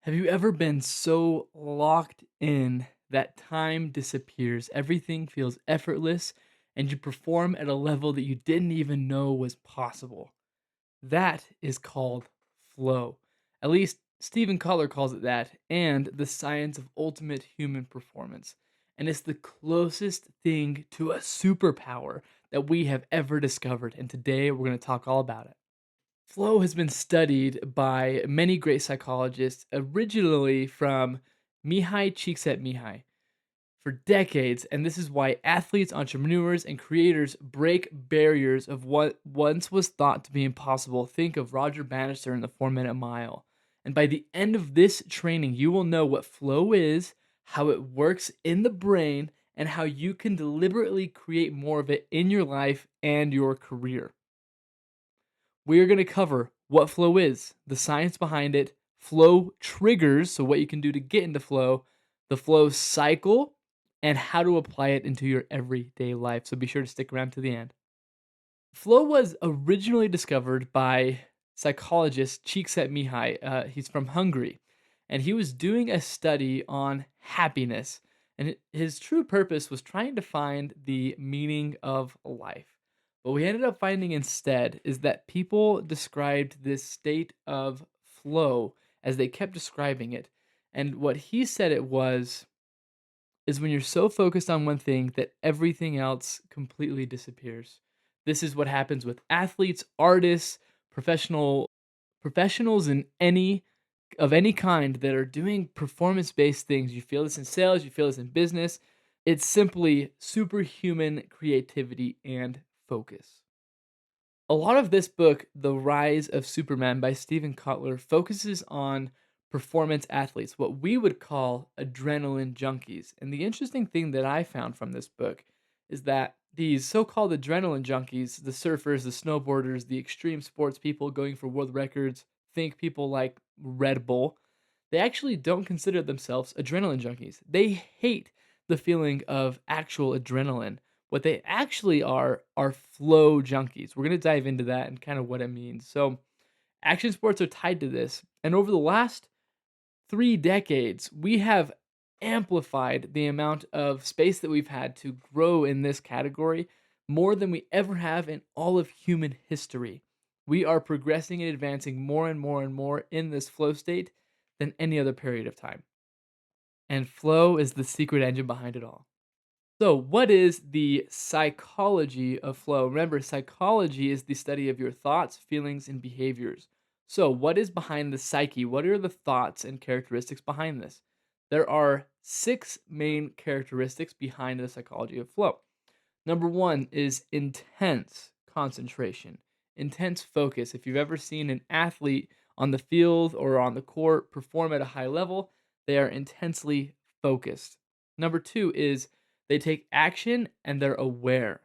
Have you ever been so locked in that time disappears? Everything feels effortless and you perform at a level that you didn't even know was possible. That is called flow. At least Stephen Kotler calls it that, and the science of ultimate human performance. And it's the closest thing to a superpower that we have ever discovered. And today we're going to talk all about it. Flow has been studied by many great psychologists, originally from Mihai Csikszentmihalyi for decades, and this is why athletes, entrepreneurs, and creators break barriers of what once was thought to be impossible. Think of Roger Bannister in the 4 Minute Mile. And by the end of this training, you will know what flow is, how it works in the brain, and how you can deliberately create more of it in your life and your career. We are going to cover what flow is, the science behind it, flow triggers, so what you can do to get into flow, the flow cycle, and how to apply it into your everyday life. So be sure to stick around to the end. Flow was originally discovered by psychologist Csikszentmihalyi. He's from Hungary, and he was doing a study on happiness. And his true purpose was trying to find the meaning of life. What we ended up finding instead is that people described this state of flow as they kept describing it. And what he said it was is when you're so focused on one thing that everything else completely disappears. This is what happens with athletes, artists, professionals in any kind that are doing performance-based things. You feel this in sales, you feel this in business. It's simply superhuman creativity and focus. A lot of this book, The Rise of Superman by Stephen Kotler, focuses on performance athletes, what we would call adrenaline junkies. And the interesting thing that I found from this book is that these so called adrenaline junkies, the surfers, the snowboarders, the extreme sports people going for world records, think people like Red Bull, they actually don't consider themselves adrenaline junkies. They hate the feeling of actual adrenaline. What they actually are flow junkies. We're going to dive into that and kind of what it means. So, action sports are tied to this. And over the last 3 decades, we have amplified the amount of space that we've had to grow in this category more than we ever have in all of human history. We are progressing and advancing more and more and more in this flow state than any other period of time. And flow is the secret engine behind it all. So, what is the psychology of flow? Remember, psychology is the study of your thoughts, feelings, and behaviors. So, what is behind the psyche? What are the thoughts and characteristics behind this? There are six main characteristics behind the psychology of flow. Number one is intense concentration, intense focus. If you've ever seen an athlete on the field or on the court perform at a high level, they are intensely focused. Number two is they take action and they're aware.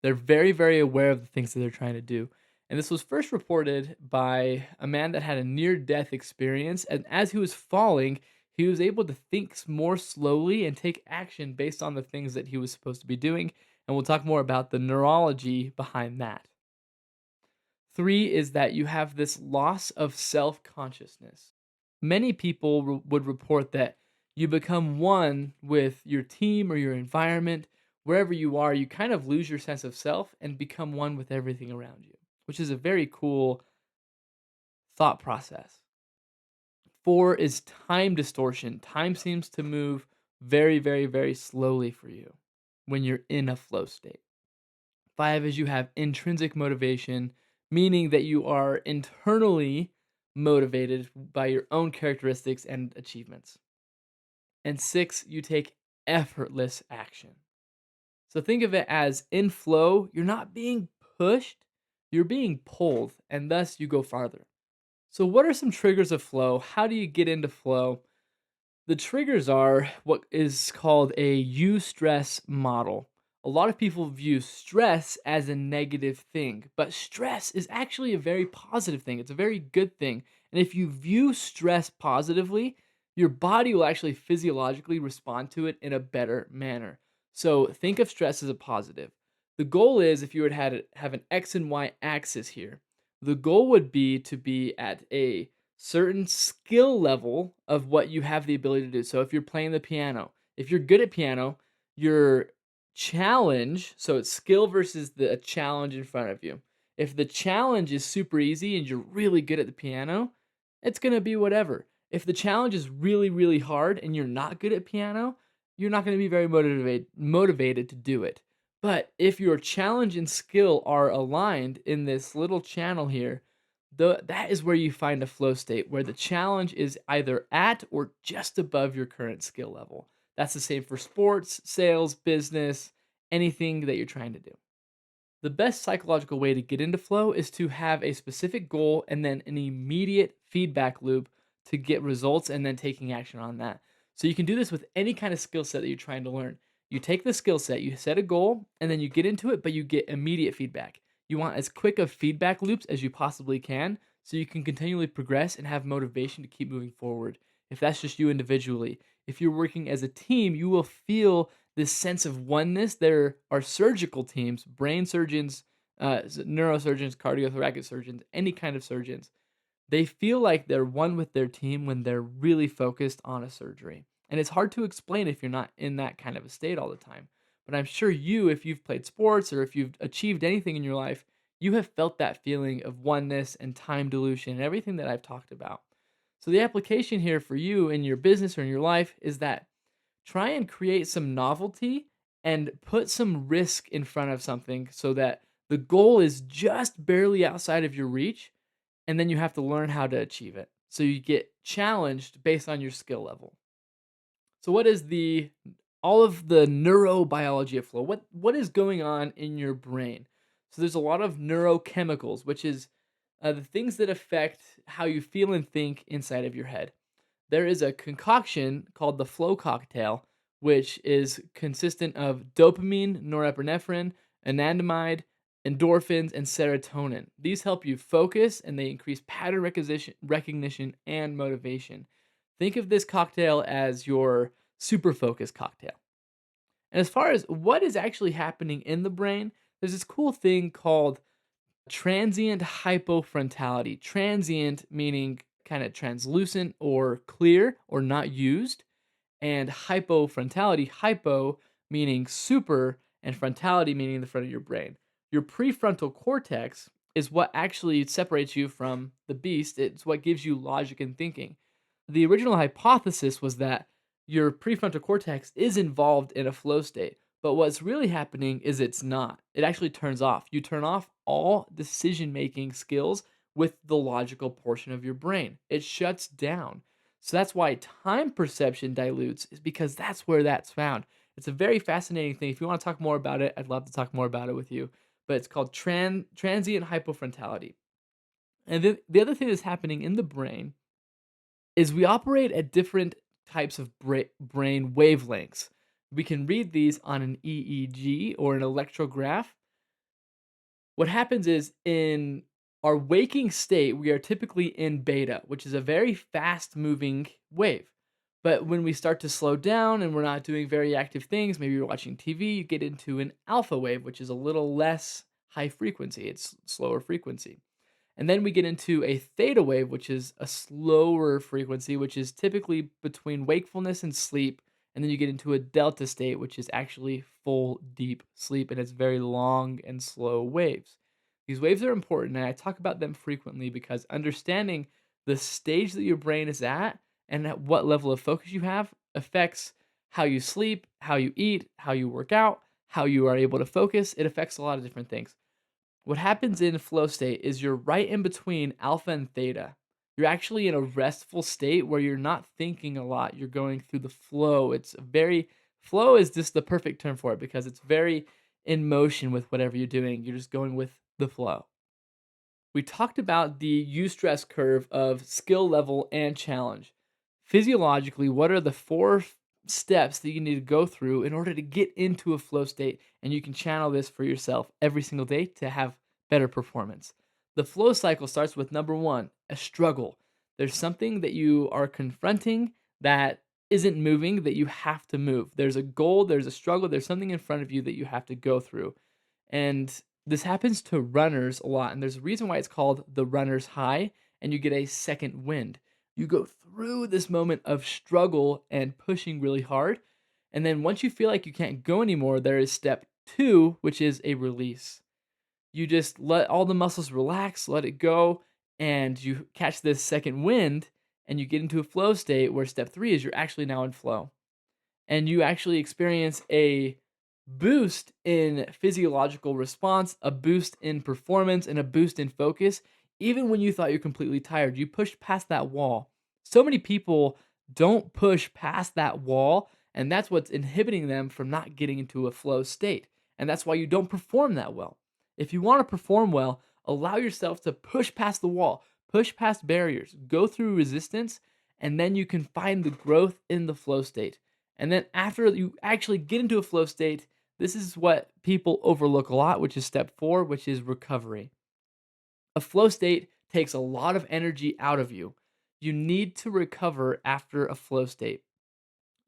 They're very, very aware of the things that they're trying to do. And this was first reported by a man that had a near death experience. And as he was falling, he was able to think more slowly and take action based on the things that he was supposed to be doing. And we'll talk more about the neurology behind that. Three is that you have this loss of self consciousness. Many people would report that you become one with your team or your environment. Wherever you are, you kind of lose your sense of self and become one with everything around you, which is a very cool thought process. Four is time distortion. Time seems to move very, very, very slowly for you when you're in a flow state. Five is you have intrinsic motivation, meaning that you are internally motivated by your own characteristics and achievements. And six, you take effortless action. So think of it as in flow, you're not being pushed, you're being pulled, and thus you go farther. So, what are some triggers of flow? How do you get into flow? The triggers are what is called a eustress model. A lot of people view stress as a negative thing, but stress is actually a very positive thing. It's a very good thing. And if you view stress positively, your body will actually physiologically respond to it in a better manner. So think of stress as a positive. The goal is if you have an X and Y axis here, the goal would be to be at a certain skill level of what you have the ability to do. So if you're playing the piano, if you're good at piano, your challenge, so it's skill versus a challenge in front of you. If the challenge is super easy and you're really good at the piano, it's going to be whatever. If the challenge is really, really hard and you're not good at piano, you're not going to be very motivated to do it. But if your challenge and skill are aligned in this little channel here, that is where you find a flow state where the challenge is either at or just above your current skill level. That's the same for sports, sales, business, anything that you're trying to do. The best psychological way to get into flow is to have a specific goal and then an immediate feedback loop to get results and then taking action on that. So you can do this with any kind of skill set that you're trying to learn. You take the skill set, you set a goal, and then you get into it, but you get immediate feedback. You want as quick of feedback loops as you possibly can so you can continually progress and have motivation to keep moving forward. If that's just you individually, if you're working as a team, you will feel this sense of oneness. There are surgical teams, brain surgeons, neurosurgeons, cardiothoracic surgeons, any kind of surgeons. They feel like they're one with their team when they're really focused on a surgery. And it's hard to explain if you're not in that kind of a state all the time. But I'm sure you, if you've played sports or if you've achieved anything in your life, you have felt that feeling of oneness and time dilution and everything that I've talked about. So the application here for you in your business or in your life is that try and create some novelty and put some risk in front of something so that the goal is just barely outside of your reach, and then you have to learn how to achieve it. So you get challenged based on your skill level. So what is the all of the neurobiology of flow? What is going on in your brain? So there's a lot of neurochemicals, which is the things that affect how you feel and think inside of your head. There is a concoction called the flow cocktail, which is consistent of dopamine, norepinephrine, anandamide, endorphins, and serotonin. These help you focus and they increase pattern recognition and motivation. Think of this cocktail as your super focus cocktail. And as far as what is actually happening in the brain, there's this cool thing called transient hypofrontality. Transient meaning kind of translucent or clear or not used, and hypofrontality, hypo meaning super, and frontality meaning the front of your brain. Your prefrontal cortex is what actually separates you from the beast. It's what gives you logic and thinking. The original hypothesis was that your prefrontal cortex is involved in a flow state, but what's really happening is it's not. It actually turns off. You turn off all decision making skills with the logical portion of your brain. It shuts down. So that's why time perception dilutes, is because that's where that's found. It's a very fascinating thing. If you want to talk more about it, I'd love to talk more about it with you. But it's called transient hypofrontality. And then the other thing that's happening in the brain is we operate at different types of brain wavelengths. We can read these on an EEG or an electrograph. What happens is in our waking state, we are typically in beta, which is a very fast moving wave. But when we start to slow down and we're not doing very active things, maybe you're watching TV, you get into an alpha wave, which is a little less high frequency, it's slower frequency. And then we get into a theta wave, which is a slower frequency, which is typically between wakefulness and sleep. And then you get into a delta state, which is actually full deep sleep, and it's very long and slow waves. These waves are important, and I talk about them frequently because understanding the stage that your brain is at and at what level of focus you have affects how you sleep, how you eat, how you work out, how you are able to focus. It affects a lot of different things. What happens in flow state is you're right in between alpha and theta. You're actually in a restful state where you're not thinking a lot. You're going through the flow. Flow is just the perfect term for it because it's very in motion with whatever you're doing. You're just going with the flow. We talked about the eustress curve of skill level and challenge. Physiologically, what are the steps that you need to go through in order to get into a flow state? And you can channel this for yourself every single day to have better performance. The flow cycle starts with number one, a struggle. There's something that you are confronting that isn't moving that you have to move. There's a goal, there's a struggle, there's something in front of you that you have to go through. And this happens to runners a lot, and there's a reason why it's called the runner's high, and you get a second wind. You go through this moment of struggle and pushing really hard. And then once you feel like you can't go anymore, there is step two, which is a release. You just let all the muscles relax, let it go, and you catch this second wind and you get into a flow state where step three is you're actually now in flow and you actually experience a boost in physiological response, a boost in performance, and a boost in focus. Even when you thought you're completely tired, you pushed past that wall. So many people don't push past that wall, and that's what's inhibiting them from not getting into a flow state. And that's why you don't perform that well. If you want to perform well, allow yourself to push past the wall, push past barriers, go through resistance, and then you can find the growth in the flow state. And then after you actually get into a flow state, this is what people overlook a lot, which is step four, which is recovery. A flow state takes a lot of energy out of you. You need to recover after a flow state.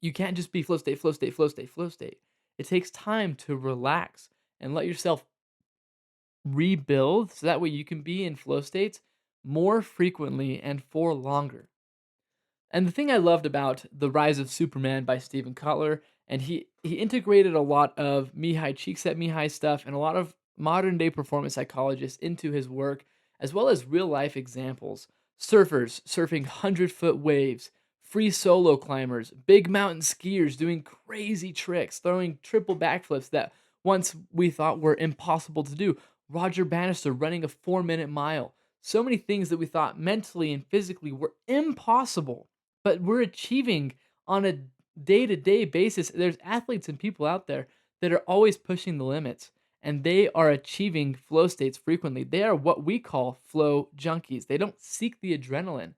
You can't just be flow state, flow state, flow state, flow state. It takes time to relax and let yourself rebuild so that way you can be in flow states more frequently and for longer. And the thing I loved about The Rise of Superman by Stephen Kotler, and he integrated a lot of Mihai Csikszentmihalyi stuff and a lot of modern day performance psychologists into his work, as well as real life examples. Surfers surfing 100-foot waves, free solo climbers, big mountain skiers doing crazy tricks, throwing triple backflips that once we thought were impossible to do. Roger Bannister running a 4-minute mile. So many things that we thought mentally and physically were impossible but we're achieving on a day-to-day basis. There's athletes and people out there that are always pushing the limits and they are achieving flow states frequently. They are what we call flow junkies. They don't seek the adrenaline.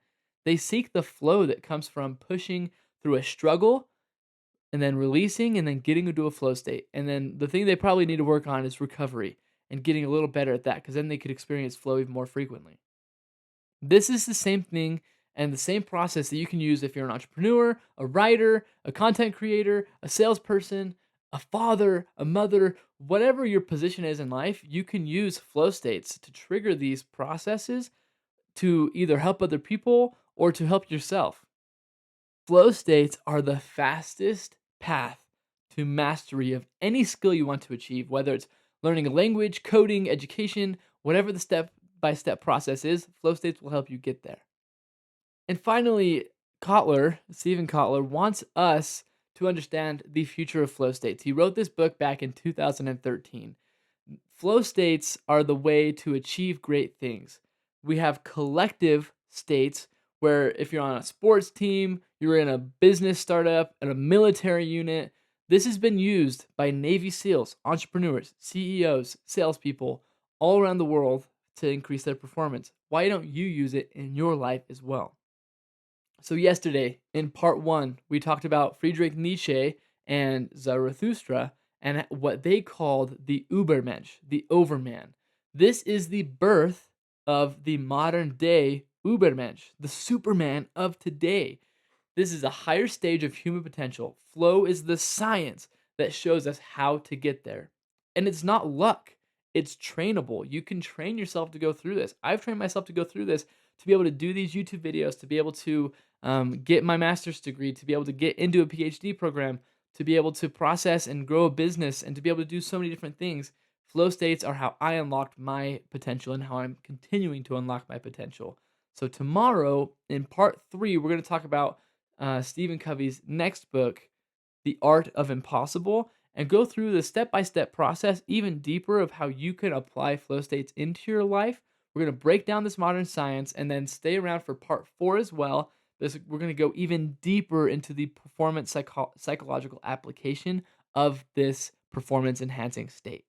They seek the flow that comes from pushing through a struggle and then releasing and then getting into a flow state. And then the thing they probably need to work on is recovery and getting a little better at that because then they could experience flow even more frequently. This is the same thing and the same process that you can use if you're an entrepreneur, a writer, a content creator, a salesperson, a father, a mother, whatever your position is in life, you can use flow states to trigger these processes to either help other people or to help yourself. Flow states are the fastest path to mastery of any skill you want to achieve, whether it's learning a language, coding, education, whatever the step by step process is, flow states will help you get there. And finally, Stephen Kotler, wants us to understand the future of flow states. He wrote this book back in 2013. Flow states are the way to achieve great things. We have collective states where if you're on a sports team, you're in a business startup, and a military unit, this has been used by Navy SEALs, entrepreneurs, CEOs, salespeople all around the world to increase their performance. Why don't you use it in your life as well? So, yesterday in part one, we talked about Friedrich Nietzsche and Zarathustra and what they called the Übermensch, the Overman. This is the birth of the modern day Übermensch, the Superman of today. This is a higher stage of human potential. Flow is the science that shows us how to get there. And it's not luck, it's trainable. You can train yourself to go through this. I've trained myself to go through this to be able to do these YouTube videos, to be able to get my master's degree, to be able to get into a PhD program, to be able to process and grow a business, and to be able to do so many different things. Flow states are how I unlocked my potential and how I'm continuing to unlock my potential. So, tomorrow in part three, we're going to talk about Stephen Covey's next book, The Art of Impossible, and go through the step by step process even deeper of how you can apply flow states into your life. We're going to break down this modern science and then stay around for part four as well. We're going to go even deeper into the performance psychological application of this performance enhancing state.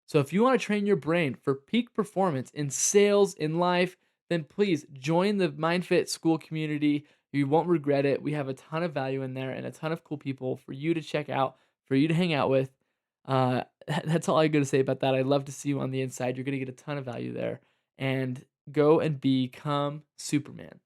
So if you want to train your brain for peak performance in sales, in life, then please join the MindFit school community. You won't regret it. We have a ton of value in there and a ton of cool people for you to check out, for you to hang out with. That's all I'm going to say about that. I'd love to see you on the inside. You're going to get a ton of value there. And go and become Superman.